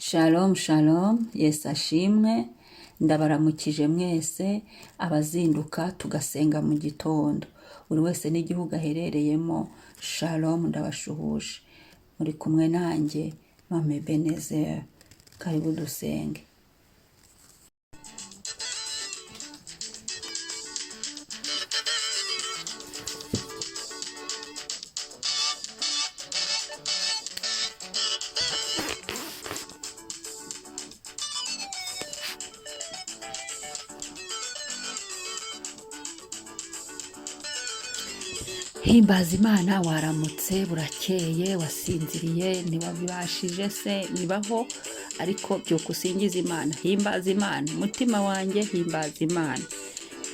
Shalom shalom, Yesu ashimwe, ndabaramukije mwese abazinduka tugasenga mu gitondo, buri wese n'igihugu aherereyemo. Shalom, ndabashuhuje, muri kumwe nanjye Mame Benezer. Karibu dusenge. Himbaza Imana, waramutse, burakeye, wasinziriye, ntiwabibashije se, nibaho, ariko byuka usingiza Imana. Himbaza Imana, umutima wanjye himbaza Imana.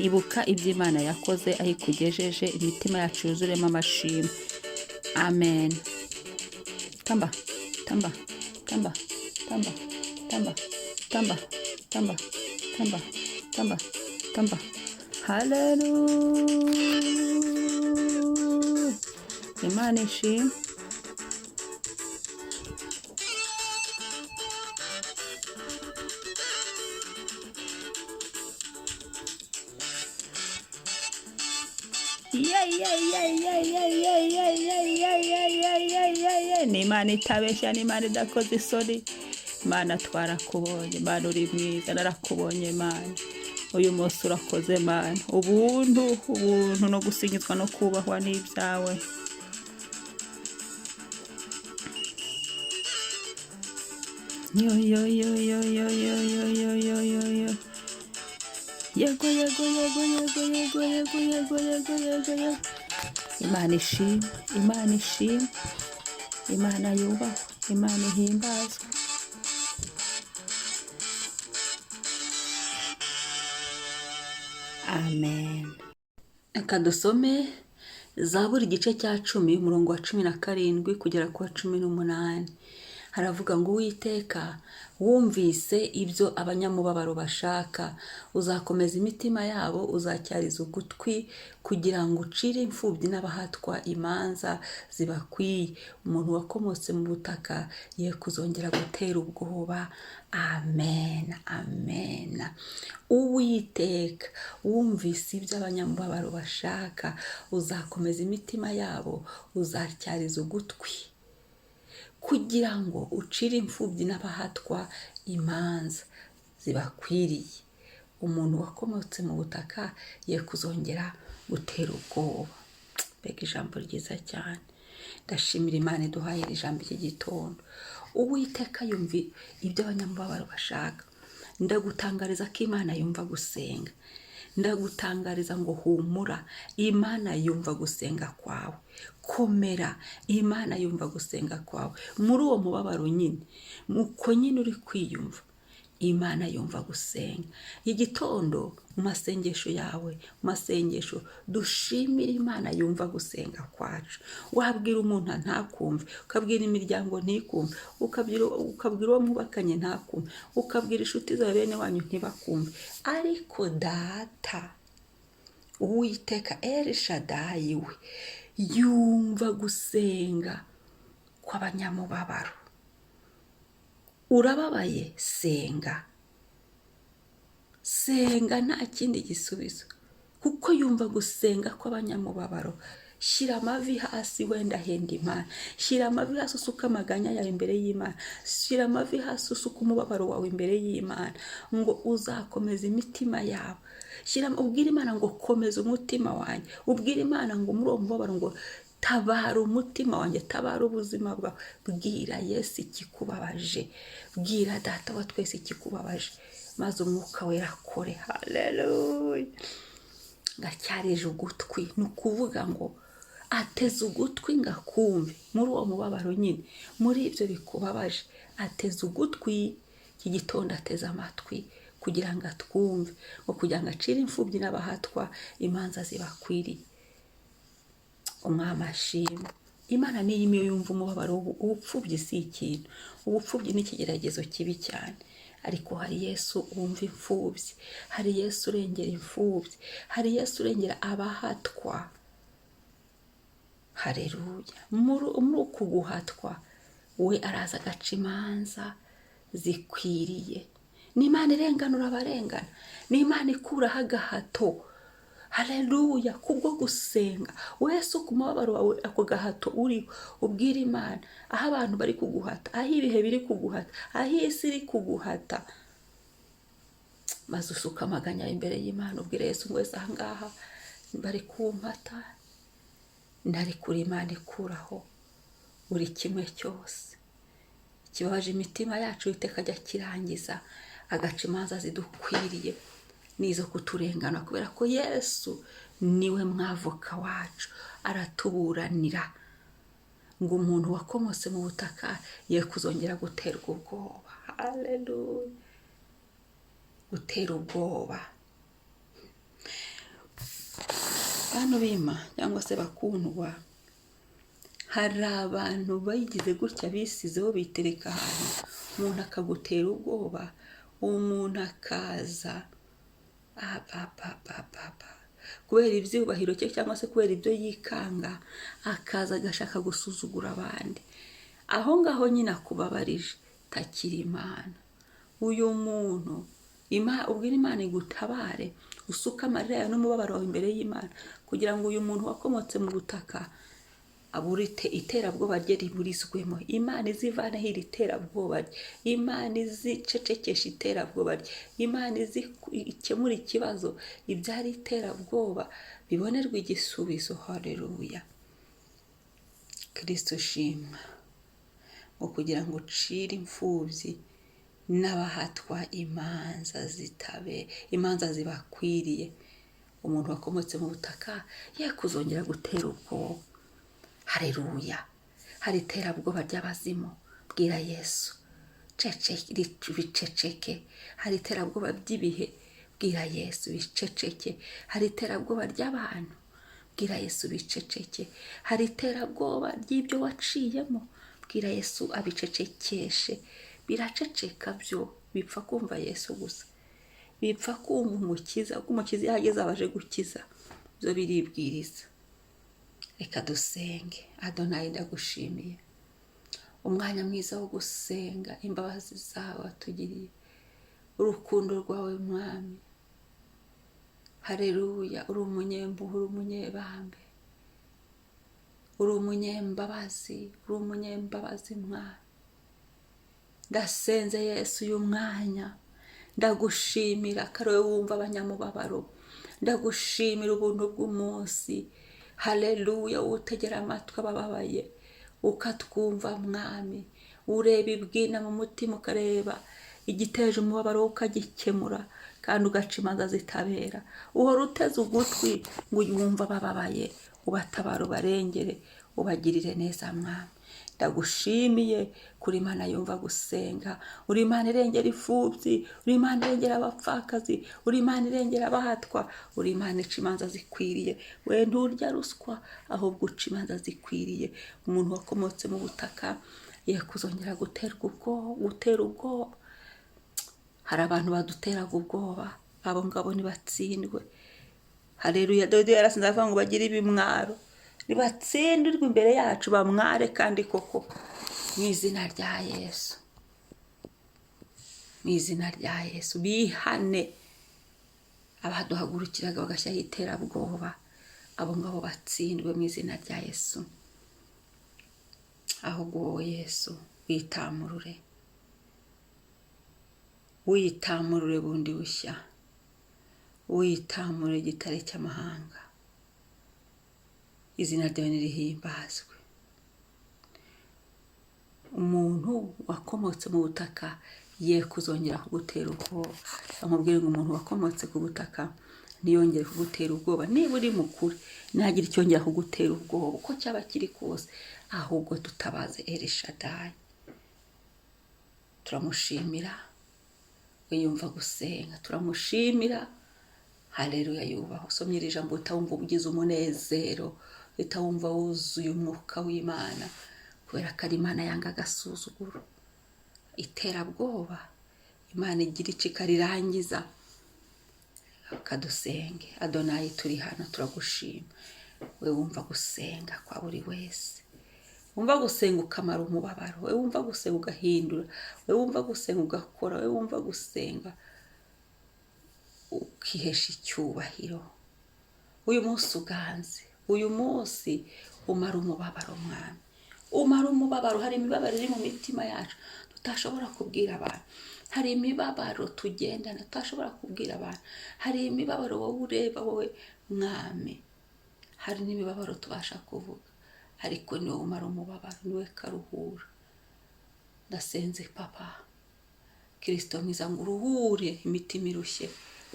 Ibuka ibyo Imana yakoze aho ikugejeje, imitima yacu yuzuremo amashimwe. Amen. Tamba, tamba, tamba, tamba, tamba, tamba, tamba, tamba, tamba, tamba. Hallelujah. Imana ishimwe. Ni Imana itabeshya, ni Imana idakoze isoni. Imana twarakubonye, Imana uri mwiza, narakubonye Imana. Uyu munsi urakoze Imana. Ubuntu no gusingizwa no kubahwa n'ibyawe. Yo yo yo yo yo yo yo yo yo yo yo. Yego yego yego yego yego yego yego yego yego yego. Imana ishimwe, Imana ishimwe, Imana yubahwe, Imana ihimbazwe. Amen. Reka dusome Zaburi igice cya 10 umurongo wa 17 kugera ku wa 18. Haravuga ngo Uwiteka wumvise ibyo abanyamubabaro bashaka, uzakomeze imitima yabo, uzatyarize ugutwi kugira ngo ucire impfubyi n'abahatwa imanza zibakwiriye. Umuntu wakomotse mu butaka ye kuzongera gutera ubwoba. Amen, amen. Uwiteka wumvise ibyo abanyamubabaro bashaka, uzakomeza imitima yabo, uzatyarize ugutwi kugira ngo ucire impfubyi n'abahatwa imanza zibakwiriye. Umuntu wakomotse mu butaka ye kuzongera gutera ubwoba. Mbega ijambo ryiza cyane. Ndashimira Imana iduhaye ijambo ry'igitondo. Uwiteka yumva ibyo abanyamubabaro bashaka. Ndagutangariza ko Imana yumva gusenga. Ndagutangariza ngo humura, Imana yumva gusenga kwawe. Komera, Imana yumva gusenga kwawe. Muri uwo mubabaro nyine, uko nyine uri kwiyumva, Imana yumva gusenga. Igitondo mu masengesho yawe, mu masengesho dushimira Imana yumva gusenga kwacu. Wabwira umuntu ntakumve, ukabwira imiryango ntikumve, ukabwira uwo mwubakanye ntakumve, ukabwira inshuti zawe bene wanyu ntibakumve, ariko Data Uwiteka El Shaddai we yumva gusenga kw'abanyamubabaro. Urababaye, senga. Senga, nta kindi gisubizo, kuko yumva gusenga kw'abanyamubabaro. Shyira amavi hasi, wenda henda Imana. Shyira amavi hasi, usuka amaganya yawe imbere y'Imana. Shyira amavi hasi, usuka umubabaro wawe imbere y'Imana, ngo uzakomeza imitima yabo. Ubwira Imana ngo komeza umutima wanjye. Ubwira Imana ngo muri uwo mubabaro ngo tabara umutima wanjye, tabara ubuzima bwawe. Bwira Yesu ikikubabaje, bwira Data wa twese ikikubabaje, maze Umwuka Wera akore. Haleluya. Ngacyarije ugutwi, ni ukuvuga ngo ateze ugutwi ngakumve. Muri uwo mubabaro nyine, muri ibyo bikubabaje, ateze ugutwi. Iki gitondo ateze amatwi kugira ngo atwumve, ngo kugira ngo acire impfubyi n'abahatwa imanza zibakwiriye. Umwami ashimwe. Imana niyo imiyo yumva umubabaro. Ubupfubyi si ikintu, ubupfubyi ni ikigeragezo kibi cyane, ariko hari Yesu wumva impfubyi, hari Yesu urengera impfubyi, hari Yesu urengera abahatwa. Haleluya. Muri uku guhatwa we araza agaca imanza zikwiriye. Ni Imana irenganura abarengana, ni Imana ikuraho agahato. Haleluya! Kubwo gusenga wese ku mubabaro wawe, ako gahato uri ubwira Imana, aho abantu bari kuguhata, aho ibihe biri kuguhata, aho isi iri kuguhata, maze usuka amaganya imbere y'Imana, ubwire Yesu ngo wese ahangaha bari kumpata, ndari kuri Imana ikuraho buri kimwe cyose kibabaje imitima yacu. Uwiteka ajya kirangiza, agaca imanza zidukwiriye nizo kuturengana, kubera ko Yesu niwe mwavoka wacu, aratuburanira ngo umuntu wakomotse mu butaka ye kuzongera guterwa ubwoba. Haleluya! Gutera ubwoba. Bantu bima cyangwa se bakundwa, hari abantu bayigize gutya bisizeho bitereka ahantu, umuntu akagutera ubwoba, umuntu akaza kubera ibyubahiro cye cyangwa se kubera ibyo yikanga, akaza agashaka gusuzugura abandi. Aho ngaho nyine akubabarije, takira Imana. Uyu muntu ubwira Imana igutabare, usuka amarira yawe n'umubabaro wawe imbere y'Imana, kugira ngo uyu muntu wakomotse mu butaka aburite iterabwoba rye riburizwemo. Imana izivaneho iri terabwoba rye, Imana izicecekesha iterabwoba rye, Imana ikemura ikibazo, ibyari iterabwoba bibonerwa igisubizo. Haleluya! Kristo shimwa. Ngo kugira ngo ucire impfubyi n'abahatwa imanza zibakwiriye. Umuntu wakomotse mu butaka ye kuzongera gutera ubwoba. Haleluya! Hari iterabwoba ry'abazimu, bwira Yesu biceceke. Hari iterabwoba by'ibihe, bwira Yesu biceceke. Hari iterabwoba ry'abantu, bwira Yesu biceceke. Hari iterabwoba ry'ibyo waciyemo, bwira Yesu abicecekeshe. Biraceceka byo, bipfa kumva Yesu gusa, bipfa kumva umukiza. Kuko umukiza yageze abaje gukiza, byo biribwiriza. Reka dusenge. Adonai, ndagushimiye umwanya mwiza wo gusenga, imbabazi zawe watugiriye, urukundo rwawe Mwami. Haleluya! Uri umunyempuhwe, uri umunyebambe, uri umunyembabazi, uri umunyembabazi Mwami. Ndasenze Yesu uyu mwanya, ndagushimira ko ari wowe wumva abanyamubabaro, ndagushimira ubuntu bw'umunsi. Haleluya! Utegera amatwi abababaye, ukatwumva Mwami. Ureba ibwina mu mutima, ukareba igiteje umubabaro, ukagikemura, kandi ugaca imanza zitabera. Uhora uteze ugutwi ngo yumva abababaye, ubatabara, ubarengere, ubagirire neza Mwami. Ndagushimiye kuri Imana yumva gusenga, uri Imana irengera impfubyi, uri Imana irengera abapfakazi, uri Imana irengera abahatwa, uri Imana ica imanza zikwiriye. We nturya ruswa, ahubwo uca imanza zikwiriye. Umuntu wakomotse mu butaka ye kuzongera gutera ubwoba. Hari abantu baduteraga ubwoba, abo ngabo nibatsindwe. Haleluya! Dawidi yarasinze avuga ngo bagire ibimwaro, nibatsindirwe imbere yacu, bamware kandi koko, mu izina rya Yesu. Mu izina rya Yesu bihane. Abaduhagurukiraga bagashyiraho iterabwoba, abo ngabo batsindwe mu izina rya Yesu. Ahubwo wowe Yesu witamurure bundi bushya, witamurure igitare cy'amahanga. Izina ryawe nirihimbazwe. Umuntu wakomotse mu butaka ye kuzongera kugutera ubwoba. Bamubwire ngo umuntu wakomotse ku butaka ntiyongere kugutera ubwoba. Niba uri mukuri, ntihagire icyongera kugutera ubwoba uko cyaba kiri kose, ahubwo dutabaze Elishadayi. Turamushimira wiyumva gusenga, turamushimira. Haleluya! Yubaho. Usomye iri jambo utawumva ugize umunezero, utawumva wuzuye umwuka w'Imana, kubera ko ari Imana yanga agasuzuguro, iterabwoba. Imana igira icika rirangiza. Kadusenge. Adonai, turi hano turagushima. We wumva gusenga kwa buri wese, wumva gusenga ukamara umubabaro, we wumva gusenga ugahindura, we wumva gusenga ugakora, we wumva gusenga ukihesha icyubahiro. Uyu munsi uganze, uyu munsi umara umubabaro mwami, umara umubabaro. Hari imibabaro iri mu mitima yacu tutashobora kubwira abantu, hari imibabaro tugendana tutashobora kubwira abantu, hari imibabaro wowe ureba wowe mwami, hari n'imibabaro tubasha kuvuga, ariko niwe umara umubabaro, niwe karuhura. Ndasenze papa Kristo mwiza ngo uruhure imitima irushye,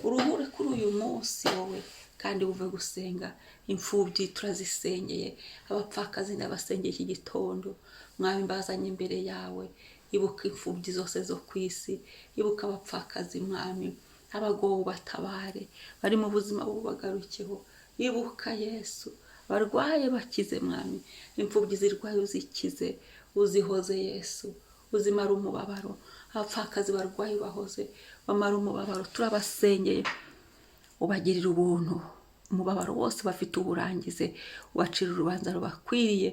uruhure kuri uyu munsi wowe, kandi uve gusenga. Impfubyi turazisengeye, abapfakazi n'abasengeye iki gitondo mwami, mbazanye imbere yawe. Ibuka impfubyi zose zo ku isi, ibuka abapfakazi mwami, abagowe batabare, bari mu buzima bubagarukeho. Ibuka Yesu, barwaye bakize mwami, impfubyi zirwaye uzikize, uzihoze Yesu, uzimara umubabaro. Abapfakazi barwaye bahoze, bamara umubabaro. Turabasengeye, ubagirira ubuntu, umubabaro wose bafite uburangize, ubacira urubanza rubakwiriye.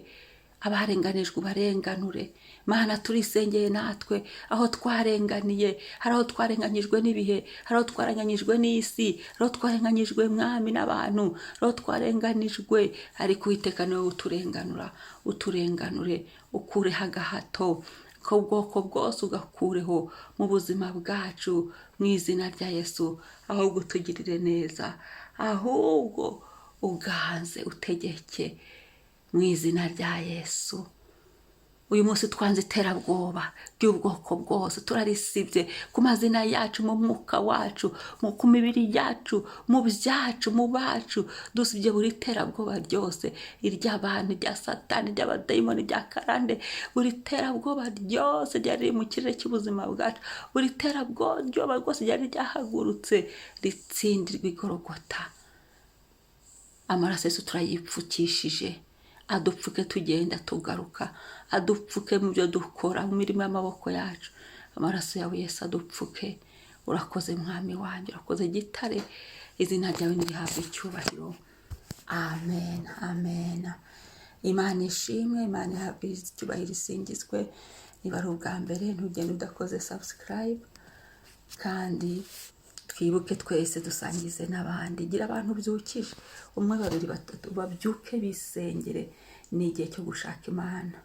Abarenganijwe ubarenganure Mana. Turisengeye natwe aho twarenganiye, hari aho twarenganyijwe n'ibihe, hari aho twarenganyijwe n'isi, hari aho twarenganyijwe mwami n'abantu, hari aho twarenganijwe, ariko Uwiteka niwe uturenganura. Uturenganure, ukureho agahato ko bwoko bwose, ugakureho mu buzima bwacu mu izina rya Yesu. Ahubwo utugirire neza, ahubwo uganze utegeke mu izina rya Yesu. Uyu munsi twanze iterabwoba ry'ubwoko bwose, turarisibye ku mazina yacu, mu mwuka wacu, ku mibiri yacu, mu byacu, mu bacu. Dusibye buri terabwoba ryose, iry'abantu, irya satani, iry'abadayimoni, irya karande, buri terabwoba ryose ryari mu kirere cy'ubuzima bwacu, buri terabwoba rwose ryari ryahagurutse, ritsindirwa igorogota. Amaraso Yesu turayipfukishije, adupfuke tugenda tugaruka, adupfuke mu byo dukora, mu mirimo y'amaboko yacu. Amaraso yawe Yesu adupfuke. Urakoze mwami wanjye, urakoze gitare, izina ryawe nirihabwe icyubahiro. Amen, amen. Imana ishimwe, Imana ihabwe icyubahiro, isingizwe. Niba ari ubwa mbere ntugende udakoze subscribe, kandi twibuke twese dusangize n'abandi. Gira abantu byukije, 1 2 3 babyuke bisengere. Ni igihe cyo gushaka Imana.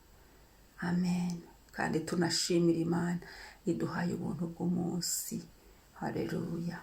Amen. Kandi tunashimira Imana iduhaye ubuntu bw'umunsi. Haleluya.